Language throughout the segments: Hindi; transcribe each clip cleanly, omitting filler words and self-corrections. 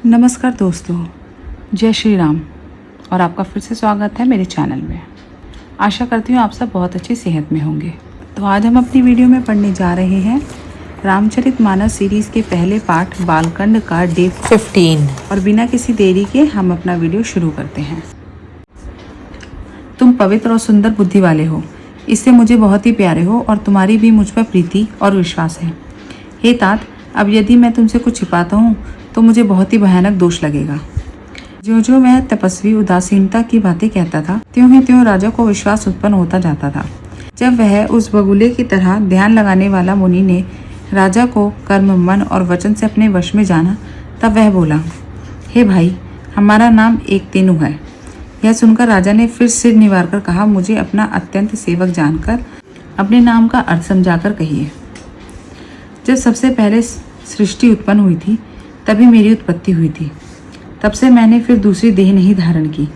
नमस्कार दोस्तों, जय श्री राम। और आपका फिर से स्वागत है मेरे चैनल में। आशा करती हूँ आप सब बहुत अच्छी सेहत में होंगे। तो आज हम अपनी वीडियो में पढ़ने जा रहे हैं रामचरितमानस सीरीज़ के पहले पाठ बालकांड का डे 15। और बिना किसी देरी के हम अपना वीडियो शुरू करते हैं। तुम पवित्र और सुंदर बुद्धि वाले हो, इससे मुझे बहुत ही प्यारे हो और तुम्हारी भी मुझ पर प्रीति और विश्वास है। हे तात, अब यदि मैं तुमसे कुछ छिपाता हूँ तो मुझे बहुत ही भयानक दोष लगेगा। जो जो वह तपस्वी उदासीनता की बातें कहता था, त्यों ही त्यों राजा को विश्वास उत्पन्न होता जाता था। जब वह उस बगुले की तरह ध्यान लगाने वाला मुनि ने राजा को कर्म, मन और वचन से अपने वश में जाना, तब वह बोला, हे भाई, हमारा नाम एक तेनु है। यह सुनकर राजा ने फिर सिर निवार कर कहा, मुझे अपना अत्यंत सेवक जानकर अपने नाम का अर्थ समझाकर कहिए। जब सबसे पहले सृष्टि उत्पन्न हुई थी तभी मेरी उत्पत्ति हुई थी। तब से मैंने फिर दूसरी देह नहीं धारण की,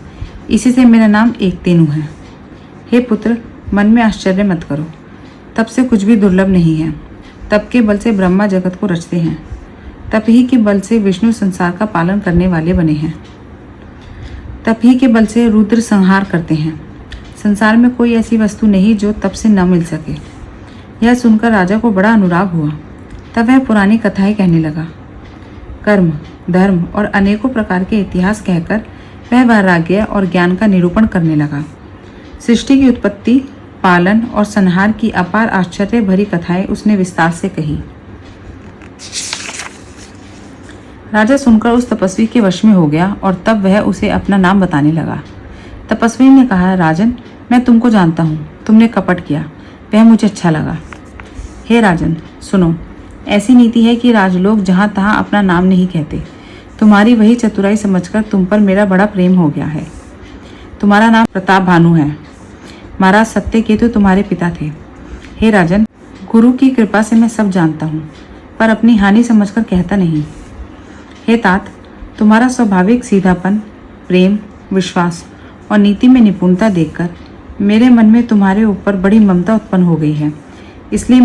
इसी से मेरा नाम एक तेनु है। हे पुत्र, मन में आश्चर्य मत करो, तब से कुछ भी दुर्लभ नहीं है। तब के बल से ब्रह्मा जगत को रचते हैं, तब ही के बल से विष्णु संसार का पालन करने वाले बने हैं, तब ही के बल से रुद्र संहार करते हैं। संसार में कोई ऐसी वस्तु नहीं जो तप से न मिल सके। यह सुनकर राजा को बड़ा अनुराग हुआ। तब वह पुरानी कथाएं कहने लगा। कर्म, धर्म और अनेकों प्रकार के इतिहास कहकर वह वैराग्य और ज्ञान का निरूपण करने लगा। सृष्टि की उत्पत्ति, पालन और संहार की अपार आश्चर्य भरी कथाएं उसने विस्तार से कही। राजा सुनकर उस तपस्वी के वश में हो गया और तब वह उसे अपना नाम बताने लगा। तपस्वी ने कहा, राजन, मैं तुमको जानता हूँ, तुमने कपट किया, वह मुझे अच्छा लगा। हे राजन, सुनो, ऐसी नीति है कि राजलोग जहाँ तहाँ अपना नाम नहीं कहते। तुम्हारी वही चतुराई समझकर तुम पर मेरा बड़ा प्रेम हो गया है। तुम्हारा नाम प्रताप भानु है। महाराज सत्यकेतु तुम्हारे पिता थे। हे राजन, गुरु की कृपा से मैं सब जानता हूँ, पर अपनी हानि समझकर कहता नहीं। हे तात, तुम्हारा स्वाभाविक सीधापन, प्रेम, विश्वास और नीति में निपुणता देखकर मेरे मन में तुम्हारे ऊपर बड़ी ममता उत्पन्न हो गई है। इसलिए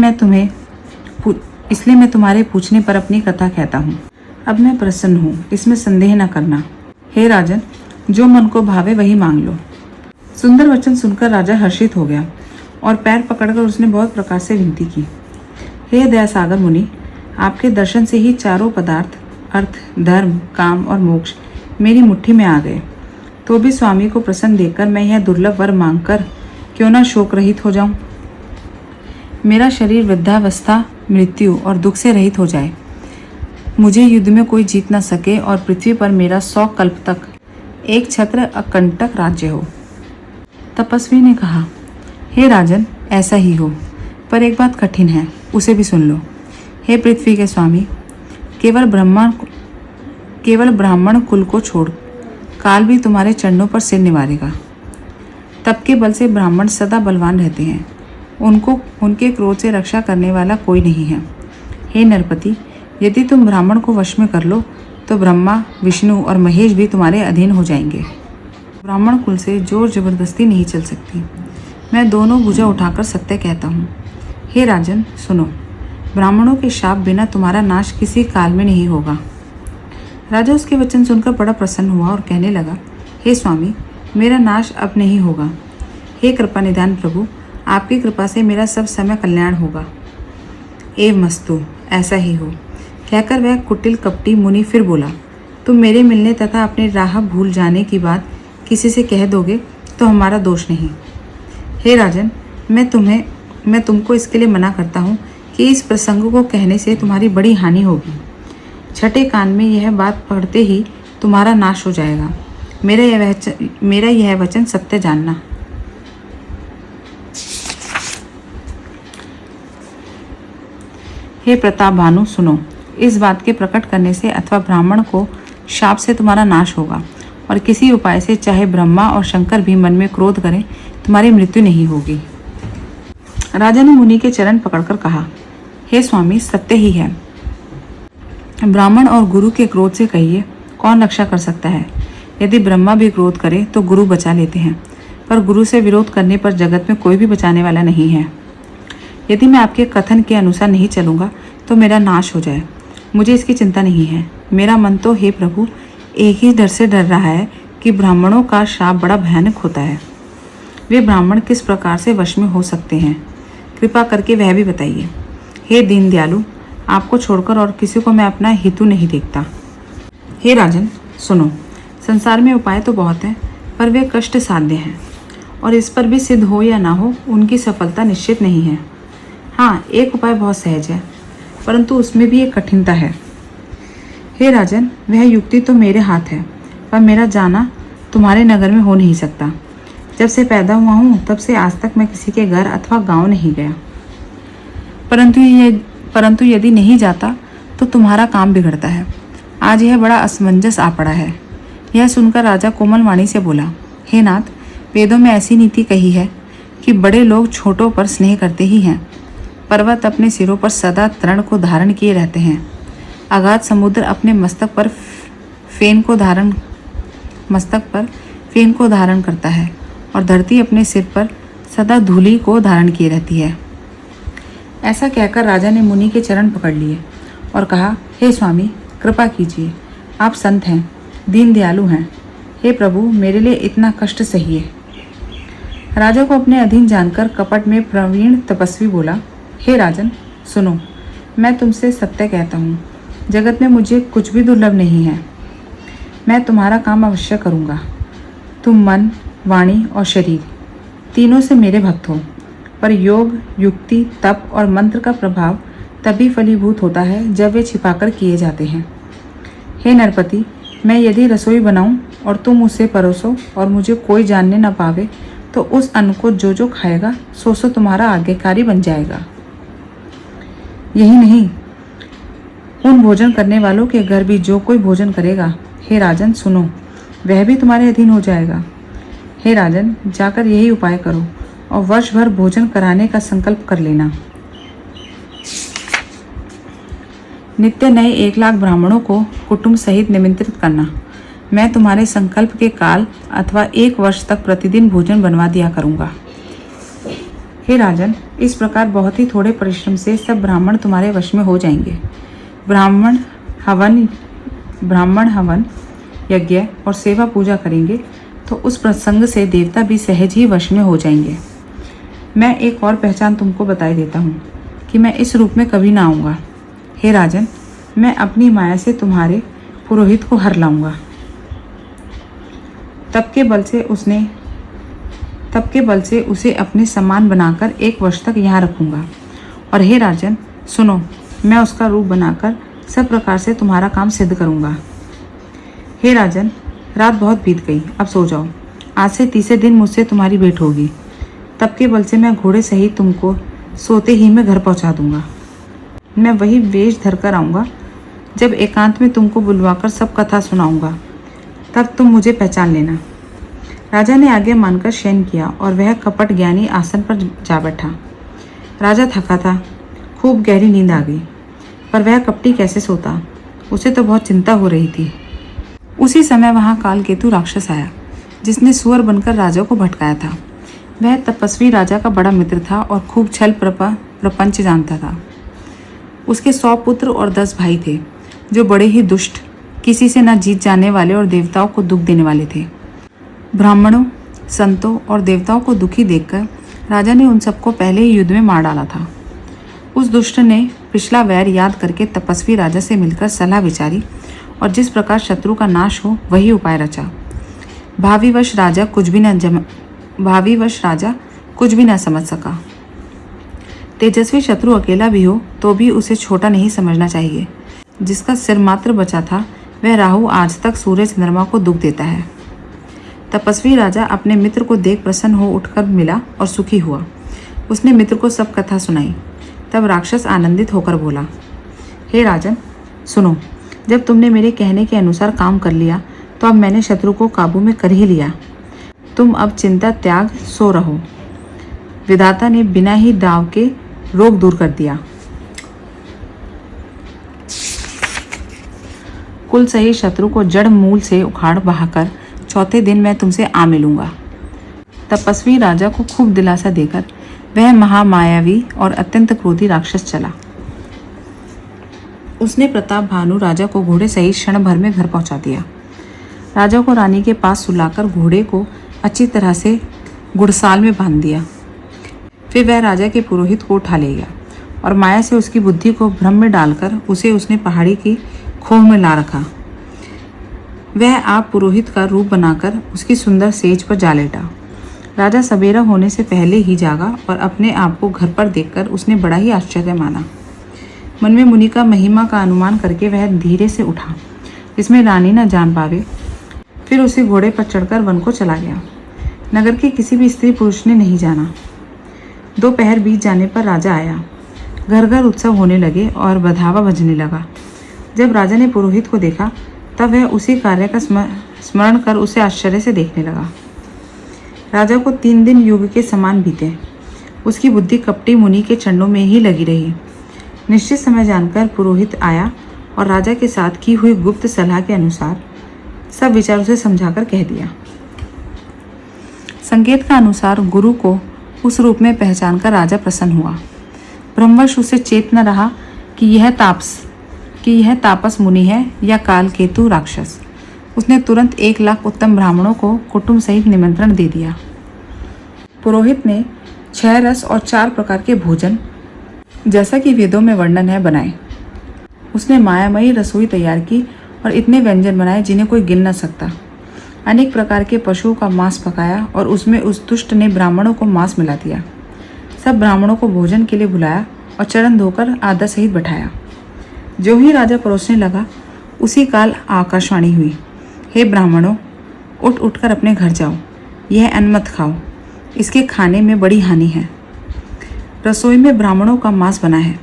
मैं तुम्हारे पूछने पर अपनी कथा कहता हूँ। अब मैं प्रसन्न हूँ, इसमें संदेह न करना। हे राजन, जो मन को भावे वही मांग लो। सुंदर वचन सुनकर राजा हर्षित हो गया और पैर पकड़कर उसने बहुत प्रकार से विनती की। हे दयासागर मुनि, आपके दर्शन से ही चारों पदार्थ, अर्थ, धर्म, काम और मोक्ष मेरी मुट्ठी में आ गए। तो भी स्वामी को प्रसन्न देखकर मैं यह दुर्लभ वर मांगकर क्यों न शोक रहित हो जाऊं। मेरा शरीर वृद्धावस्था, मृत्यु और दुख से रहित हो जाए। मुझे युद्ध में कोई जीत न सके और पृथ्वी पर मेरा 100 कल्प तक एक छत्र अकंटक राज्य हो। तपस्वी ने कहा, हे राजन, ऐसा ही हो, पर एक बात कठिन है, उसे भी सुन लो। हे पृथ्वी के स्वामी, केवल ब्राह्मण कुल को छोड़ काल भी तुम्हारे चरणों पर सिर निवारेगा। तप के बल से ब्राह्मण सदा बलवान रहते हैं, उनके क्रोध से रक्षा करने वाला कोई नहीं है। हे नरपति, यदि तुम ब्राह्मण को वश में कर लो तो ब्रह्मा, विष्णु और महेश भी तुम्हारे अधीन हो जाएंगे। ब्राह्मण कुल से जोर जबरदस्ती नहीं चल सकती। मैं दोनों भुजा उठाकर सत्य कहता हूँ। हे राजन, सुनो, ब्राह्मणों के शाप बिना तुम्हारा नाश किसी काल में नहीं होगा। राजा उसके वचन सुनकर बड़ा प्रसन्न हुआ और कहने लगा, हे स्वामी, मेरा नाश अब नहीं होगा। हे कृपा निधान प्रभु, आपकी कृपा से मेरा सब समय कल्याण होगा। एवमस्तु, ऐसा ही हो। कहकर वह कुटिल कपटी मुनि फिर बोला, तुम मेरे मिलने तथा अपने राह भूल जाने की बात किसी से कह दोगे तो हमारा दोष नहीं। हे राजन, मैं तुमको इसके लिए मना करता हूँ कि इस प्रसंग को कहने से तुम्हारी बड़ी हानि होगी। छठे कान में यह बात पढ़ते ही तुम्हारा नाश हो जाएगा। मेरा यह वचन सत्य जानना। हे प्रताप भानु, सुनो, इस बात के प्रकट करने से अथवा ब्राह्मण को शाप से तुम्हारा नाश होगा और किसी उपाय से चाहे ब्रह्मा और शंकर भी मन में क्रोध करें, तुम्हारी मृत्यु नहीं होगी। राजा ने मुनि के चरण पकड़कर कहा, हे स्वामी, सत्य ही है। ब्राह्मण और गुरु के क्रोध से कहिए, कौन रक्षा कर सकता है। यदि ब्रह्मा भी क्रोध करे तो गुरु बचा लेते हैं, पर गुरु से विरोध करने पर जगत में कोई भी बचाने वाला नहीं है। यदि मैं आपके कथन के अनुसार नहीं चलूँगा तो मेरा नाश हो जाए, मुझे इसकी चिंता नहीं है। मेरा मन तो हे प्रभु एक ही डर से डर रहा है कि ब्राह्मणों का श्राप बड़ा भयानक होता है। वे ब्राह्मण किस प्रकार से वश में हो सकते हैं, कृपा करके वह भी बताइए। हे दीन दयालु, आपको छोड़कर और किसी को मैं अपना हितु नहीं देखता। हे राजन सुनो, संसार में उपाय तो बहुत हैं, पर वे कष्ट साध्य हैं और इस पर भी सिद्ध हो या ना हो उनकी सफलता निश्चित नहीं है। हाँ, एक उपाय बहुत सहज है, परंतु उसमें भी एक कठिनता है। हे राजन, वह युक्ति तो मेरे हाथ है, पर मेरा जाना तुम्हारे नगर में हो नहीं सकता। जब से पैदा हुआ हूँ तब से आज तक मैं किसी के घर अथवा गांव नहीं गया। परंतु यदि नहीं जाता तो तुम्हारा काम बिगड़ता है। आज यह बड़ा असमंजस आ पड़ा है। यह सुनकर राजा कोमल वाणी से बोला, हे नाथ, वेदों में ऐसी नीति कही है कि बड़े लोग छोटों पर स्नेह करते ही हैं। पर्वत अपने सिरों पर सदा तृण को धारण किए रहते हैं। अगाध समुद्र अपने मस्तक पर फेन को धारण करता है और धरती अपने सिर पर सदा धूलि को धारण किए रहती है। ऐसा कहकर राजा ने मुनि के चरण पकड़ लिए और कहा, हे स्वामी, कृपा कीजिए, आप संत हैं, दीन दयालु हैं। हे प्रभु, मेरे लिए इतना कष्ट सहिए। राजा को अपने अधीन जानकर कपट में प्रवीण तपस्वी बोला, हे राजन सुनो, मैं तुमसे सत्य कहता हूँ, जगत में मुझे कुछ भी दुर्लभ नहीं है। मैं तुम्हारा काम अवश्य करूँगा। तुम मन, वाणी और शरीर तीनों से मेरे भक्त हो, पर योग, युक्ति, तप और मंत्र का प्रभाव तभी फलीभूत होता है जब वे छिपाकर किए जाते हैं। हे नरपति, मैं यदि रसोई बनाऊं और तुम उसे परोसो और मुझे कोई जानने न पावे, तो उस अन्न को जो जो खाएगा सो तुम्हारा आज्ञाकारी बन जाएगा। यही नहीं, उन भोजन करने वालों के घर भी जो कोई भोजन करेगा, हे राजन सुनो, वह भी तुम्हारे अधीन हो जाएगा। हे राजन, जाकर यही उपाय करो और वर्ष भर भोजन कराने का संकल्प कर लेना। नित्य नए 1 लाख ब्राह्मणों को कुटुंब सहित निमंत्रित करना। मैं तुम्हारे संकल्प के काल अथवा 1 वर्ष तक प्रतिदिन भोजन बनवा दिया करूँगा। हे राजन, इस प्रकार बहुत ही थोड़े परिश्रम से सब ब्राह्मण तुम्हारे वश में हो जाएंगे। ब्राह्मण हवन यज्ञ और सेवा पूजा करेंगे तो उस प्रसंग से देवता भी सहज ही वश में हो जाएंगे। मैं एक और पहचान तुमको बताई देता हूँ कि मैं इस रूप में कभी ना आऊँगा। हे राजन, मैं अपनी माया से तुम्हारे पुरोहित को हर लाऊंगा। तब के बल से उसे अपने समान बनाकर 1 वर्ष तक यहाँ रखूंगा। और हे राजन सुनो, मैं उसका रूप बनाकर सब प्रकार से तुम्हारा काम सिद्ध करूंगा। हे राजन, रात बहुत बीत गई, अब सो जाओ। आज से 30 दिन मुझसे तुम्हारी भेंट होगी। तब के बल से मैं घोड़े सहित तुमको सोते ही में घर पहुंचा दूंगा। मैं वही वेश धरकर आऊँगा जब एकांत में तुमको बुलवाकर सब कथा सुनाऊंगा, तब तुम मुझे पहचान लेना। राजा ने आगे मानकर शयन किया और वह कपट ज्ञानी आसन पर जा बैठा। राजा थका था, खूब गहरी नींद आ गई, पर वह कपटी कैसे सोता, उसे तो बहुत चिंता हो रही थी। उसी समय वहाँ कालकेतु राक्षस आया, जिसने सुअर बनकर राजा को भटकाया था। वह तपस्वी राजा का बड़ा मित्र था और खूब छल प्रपंच जानता था। उसके 100 पुत्र और 10 भाई थे, जो बड़े ही दुष्ट, किसी से न जीत जाने वाले और देवताओं को दुख देने वाले थे। ब्राह्मणों, संतों और देवताओं को दुखी देखकर राजा ने उन सबको पहले ही युद्ध में मार डाला था। उस दुष्ट ने पिछला वैर याद करके तपस्वी राजा से मिलकर सलाह विचारी और जिस प्रकार शत्रु का नाश हो वही उपाय रचा। भावीवश राजा कुछ भी न समझ सका। तेजस्वी शत्रु अकेला भी हो तो भी उसे छोटा नहीं समझना चाहिए। जिसका सिर मात्र बचा था वह राहु आज तक सूर्य चंद्रमा को दुख देता है। तपस्वी राजा अपने मित्र को देख प्रसन्न हो उठकर मिला और सुखी हुआ। उसने मित्र को सब कथा सुनाई। तब राक्षस आनंदित होकर बोला, हे राजन सुनो, जब तुमने मेरे कहने के अनुसार काम कर लिया तो अब मैंने शत्रु को काबू में कर ही लिया। तुम अब चिंता त्याग सो रहो। विधाता ने बिना ही दाव के रोग दूर कर दिया। कुल सही शत्रु को जड़ मूल से उखाड़ बहाकर चौथे दिन मैं तुमसे आ मिलूंगा। तपस्वी राजा को खूब दिलासा देकर वह महामायावी और अत्यंत क्रोधी राक्षस चला। उसने प्रताप भानु राजा को घोड़े सहित क्षण भर में घर पहुंचा दिया। राजा को रानी के पास सुलाकर घोड़े को अच्छी तरह से घुड़साल में बांध दिया। फिर वह राजा के पुरोहित को उठा ले गया और माया से उसकी बुद्धि को भ्रम में डालकर उसे उसने पहाड़ी की खोह में ला रखा। वह आप पुरोहित का रूप बनाकर उसकी सुंदर सेज पर जा लेटा। राजा सवेरा होने से पहले ही जागा और अपने आप को घर पर देखकर उसने बड़ा ही आश्चर्य माना। मन में मुनि का महिमा का अनुमान करके वह धीरे से उठा, जिसमें रानी न जान पावे। फिर उसी घोड़े पर चढ़कर वन को चला गया। नगर के किसी भी स्त्री पुरुष ने नहीं जाना। दोपहर बीत जाने पर राजा आया। घर घर उत्सव होने लगे और बधावा बजने लगा। जब राजा ने पुरोहित को देखा तब वह उसी कार्य का स्मरण कर उसे आश्चर्य से देखने लगा। राजा को 3 दिन युग के समान बीते। उसकी बुद्धि कपटी मुनि के चरणों में ही लगी रही। निश्चित समय जानकर पुरोहित आया और राजा के साथ की हुई गुप्त सलाह के अनुसार सब विचार उसे समझाकर कह दिया। संकेत का अनुसार गुरु को उस रूप में पहचानकर राजा प्रसन्न हुआ। ब्रह्मवश उसे चेत न रहा कि यह तापस मुनि है या काल केतु राक्षस। उसने तुरंत 1 लाख उत्तम ब्राह्मणों को कुटुंब सहित निमंत्रण दे दिया। पुरोहित ने 6 रस और 4 प्रकार के भोजन, जैसा कि वेदों में वर्णन है, बनाए। उसने मायामयी रसोई तैयार की और इतने व्यंजन बनाए जिन्हें कोई गिन न सकता। अनेक प्रकार के पशुओं का मांस पकाया और उसमें उस दुष्ट ने ब्राह्मणों को मांस मिला दिया। सब ब्राह्मणों को भोजन के लिए बुलाया और चरण धोकर आदर सहित बैठाया। जो ही राजा परोसने लगा उसी काल आकाशवाणी हुई, हे ब्राह्मणों, उठ उठकर अपने घर जाओ। यह अन्न मत खाओ, इसके खाने में बड़ी हानि है। रसोई में ब्राह्मणों का मांस बना है।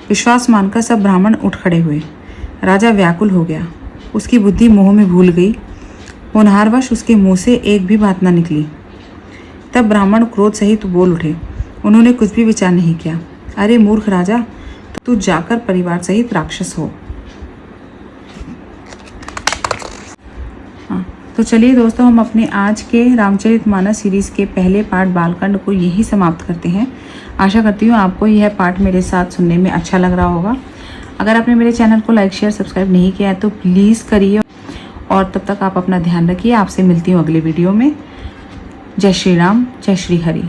विश्वास मानकर सब ब्राह्मण उठ खड़े हुए। राजा व्याकुल हो गया। उसकी बुद्धि मोह में भूल गई। होनहारवश उसके मुंह से एक भी बात न निकली। तब ब्राह्मण क्रोध सहित बोल उठे। उन्होंने कुछ भी विचार नहीं किया। अरे मूर्ख राजा, तू जाकर परिवार सहित राक्षस हो। तो चलिए दोस्तों, हम अपने आज के रामचरितमानस सीरीज़ के पहले पार्ट बालकांड को यही समाप्त करते हैं। आशा करती हूँ आपको यह पार्ट मेरे साथ सुनने में अच्छा लग रहा होगा। अगर आपने मेरे चैनल को लाइक शेयर सब्सक्राइब नहीं किया है तो प्लीज़ करिए, और तब तक आप अपना ध्यान रखिए। आपसे मिलती हूँ अगले वीडियो में। जय श्री राम, जय श्री हरि।